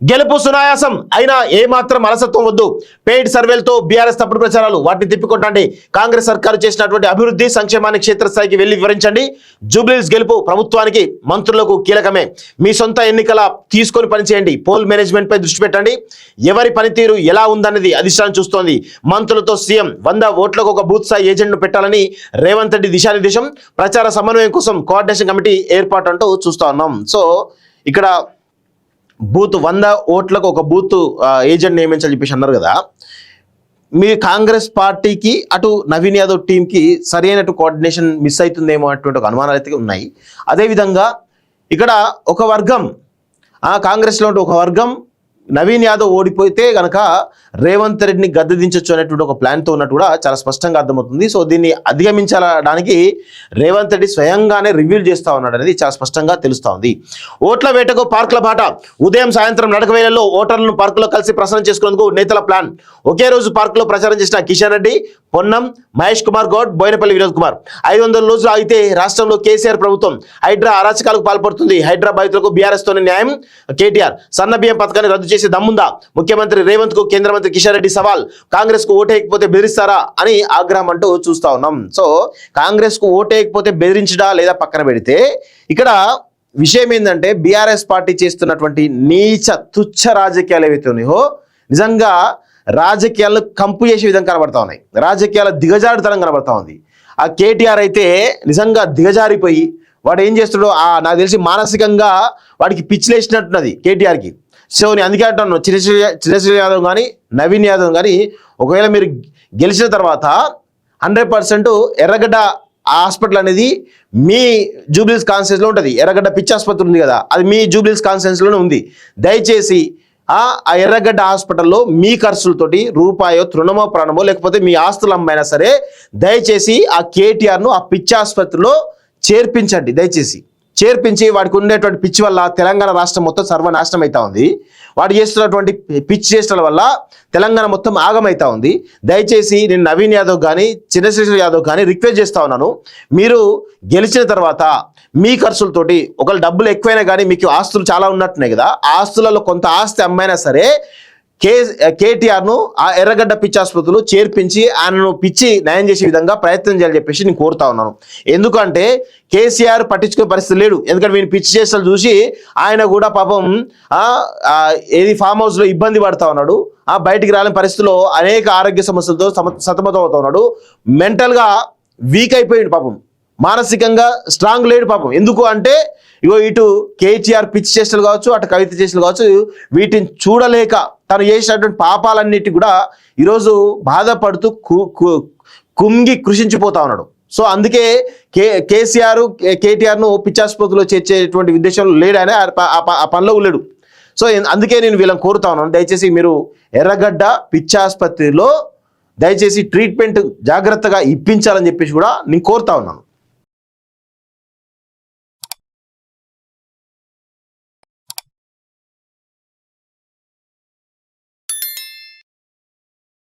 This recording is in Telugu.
గెలుపు సునాయాసం అయినా ఏమాత్రం అలసత్వం వద్దు. పెయిడ్ సర్వేలతో బీఆర్ఎస్ తప్పుడు ప్రచారాలు వాటిని తిప్పికొట్టండి. కాంగ్రెస్ సర్కారు చేసినటువంటి అభివృద్ధి సంక్షేమాన్ని క్షేత్రస్థాయికి వెళ్లి వివరించండి. జూబ్లీహిల్స్ గెలుపు ప్రభుత్వానికి మంత్రులకు కీలకమే. మీ సొంత ఎన్నికల తీసుకొని పనిచేయండి. పోల్ మేనేజ్మెంట్ పై దృష్టి పెట్టండి. ఎవరి పనితీరు ఎలా ఉందన్నది అధిష్టానం చూస్తోంది. మంత్రులతో సీఎం 100 ఓట్లకు ఒక బూత్ స్థాయి ఏజెంట్ను పెట్టాలని రేవంత్ రెడ్డి దిశానిర్దేశం. ప్రచార సమన్వయం కోసం కోఆర్డినేషన్ కమిటీ ఏర్పాటు అంటూ చూస్తా ఉన్నాం. సో ఇక్కడ బూత్ 100 ఓట్లకు ఒక బూత్ ఏజెంట్ నియమించాలని చెప్పేసి అన్నారు కదా. మీ కాంగ్రెస్ పార్టీకి అటు నవీన్ యాదవ్ టీంకి సరైనటు కోఆర్డినేషన్ మిస్ అవుతుందేమో అటువంటి ఒక అనుమానాలు అయితే ఉన్నాయి. అదేవిధంగా ఇక్కడ ఒక వర్గం కాంగ్రెస్లో ఒక వర్గం నవీన్ యాదవ్ ఓడిపోతే కనుక రేవంత్ రెడ్డిని గద్దె దించొచ్చు అనేటువంటి ఒక ప్లాన్తో ఉన్నట్టు కూడా చాలా స్పష్టంగా అర్థమవుతుంది. సో దీన్ని అధిగమించడానికి రేవంత్ రెడ్డి స్వయంగానే రివ్యూల్ చేస్తూ ఉన్నాడు అనేది చాలా స్పష్టంగా తెలుస్తూ ఉంది. ఓట్ల వేటకు పార్కుల బాట. ఉదయం సాయంత్రం నడక వేళల్లో ఓటర్లను పార్కులో కలిసి ప్రసారం చేసుకునేందుకు నేతల ప్లాన్. ఒకే రోజు పార్కులో ప్రచారం చేసిన కిషన్ రెడ్డి, పొన్నం, మహేష్ కుమార్ గౌడ్, బోయినపల్లి వినోద్ కుమార్. 500 రోజులు అయితే రాష్ట్రంలో కేసీఆర్ ప్రభుత్వం హైడ్రా అరాచకాలకు పాల్పడుతుంది. హైడ్రా బాధితులకు బీఆర్ఎస్ తోనే న్యాయం. కేటీఆర్ సన్న బియ్యం పథకాన్ని రద్దు చేసే దమ్ముందా? ముఖ్యమంత్రి రేవంత్ కు కేంద్ర మంత్రి కిషన్ రెడ్డి సవాల్. కాంగ్రెస్ కు ఓటేయకపోతే బెదిరిస్తారా అని ఆగ్రహం అంటూ చూస్తా ఉన్నాం. సో కాంగ్రెస్ కు ఓటేయకపోతే బెదిరించడా లేదా పక్కన పెడితే ఇక్కడ విషయం ఏంటంటే బీఆర్ఎస్ పార్టీ చేస్తున్నటువంటి నీచ తుచ్చ రాజకీయాలు ఏవైతే ఉన్నాయో నిజంగా రాజకీయాలను కంపు చేసే విధంగా కనబడతా ఉన్నాయి. రాజకీయాల దిగజారుతనం కనబడతా ఉంది. ఆ కేటీఆర్ అయితే నిజంగా దిగజారిపోయి వాడు ఏం చేస్తాడో నాకు తెలిసి మానసికంగా వాడికి పిచ్చిలేసినట్టున్నది కేటీఆర్కి. సో నేను అందుకే అంటాను, చిరంజీవి యాదవ్ కానీ నవీన్ యాదవ్ కానీ ఒకవేళ మీరు గెలిచిన తర్వాత 100% ఎర్రగడ్డ హాస్పిటల్ అనేది మీ జూబ్లీహిల్స్ కాన్స్టిట్యూన్సీలో ఉంటుంది. ఎర్రగడ్డ పిచ్చి ఆసుపత్రి ఉంది కదా, అది మీ జూబ్లీహిల్స్ కాన్స్టిట్యూన్సీలోనే ఉంది. దయచేసి ఆ ఎర్రగడ్డ హాస్పిటల్లో మీ ఖర్చులతోటి రూపాయో తృణమో ప్రాణమో లేకపోతే మీ ఆస్తులు అమ్మైనా సరే దయచేసి ఆ కేటీఆర్ను ఆ పిచ్చి ఆసుపత్రిలో చేర్పించండి. దయచేసి చేర్పించి వాడికి ఉండేటువంటి పిచ్చి వల్ల తెలంగాణ రాష్ట్రం మొత్తం సర్వనాశనం అవుతా ఉంది. వాడు చేస్తున్నటువంటి పిచ్చి చేష్టల వల్ల తెలంగాణ మొత్తం ఆగమవుతా ఉంది. దయచేసి నేను నవీన్ యాదవ్ కానీ చంద్రశేఖర్ యాదవ్ కానీ రిక్వెస్ట్ చేస్తా ఉన్నాను, మీరు గెలిచిన తర్వాత మీ ఖర్చులతోటి ఒకవేళ డబ్బులు ఎక్కువైనా కానీ మీకు ఆస్తులు చాలా ఉన్నట్టున్నాయి కదా, ఆ ఆస్తులలో కొంత ఆస్తి అమ్మైనా సరే కేటీఆర్ను ఆ ఎర్రగడ్డ పిచ్చి ఆసుపత్రులు చేర్పించి ఆయనను పిచ్చి న్యాయం చేసే విధంగా ప్రయత్నం చేయాలని చెప్పేసి నేను కోరుతా ఉన్నాను. ఎందుకంటే కేసీఆర్ పట్టించుకునే పరిస్థితి లేడు. ఎందుకంటే వీని పిచ్చి చేష్టలు చూసి ఆయన కూడా పాపం ఏది ఫామ్ హౌస్లో ఇబ్బంది పడుతూ ఉన్నాడు. బయటికి రాలేని పరిస్థితిలో అనేక ఆరోగ్య సమస్యలతో సతమతం అవుతా ఉన్నాడు. మెంటల్గా వీక్ అయిపోయాడు పాపం, మానసికంగా స్ట్రాంగ్ లేడు పాపం. ఎందుకు అంటే ఇటు కేటీఆర్ పిచ్చి చేష్టలు కావచ్చు, అటు కవిత చేష్టలు కావచ్చు, వీటిని చూడలేక తను చేసినటువంటి పాపాలన్నిటి కూడా ఈరోజు బాధపడుతూ కుంగి కృషించిపోతా ఉన్నాడు. సో అందుకే కేసీఆర్ కేటీఆర్ను పిచ్చాసుపత్రిలో చేర్చేటువంటి ఉద్దేశంలో లేడని ఆ పనిలో లేడు. సో అందుకే నేను వీళ్ళని కోరుతా ఉన్నాను, దయచేసి మీరు ఎర్రగడ్డ పిచ్చాసుపత్రిలో దయచేసి ట్రీట్మెంట్ జాగ్రత్తగా ఇప్పించాలని చెప్పేసి కూడా నేను కోరుతా ఉన్నాను.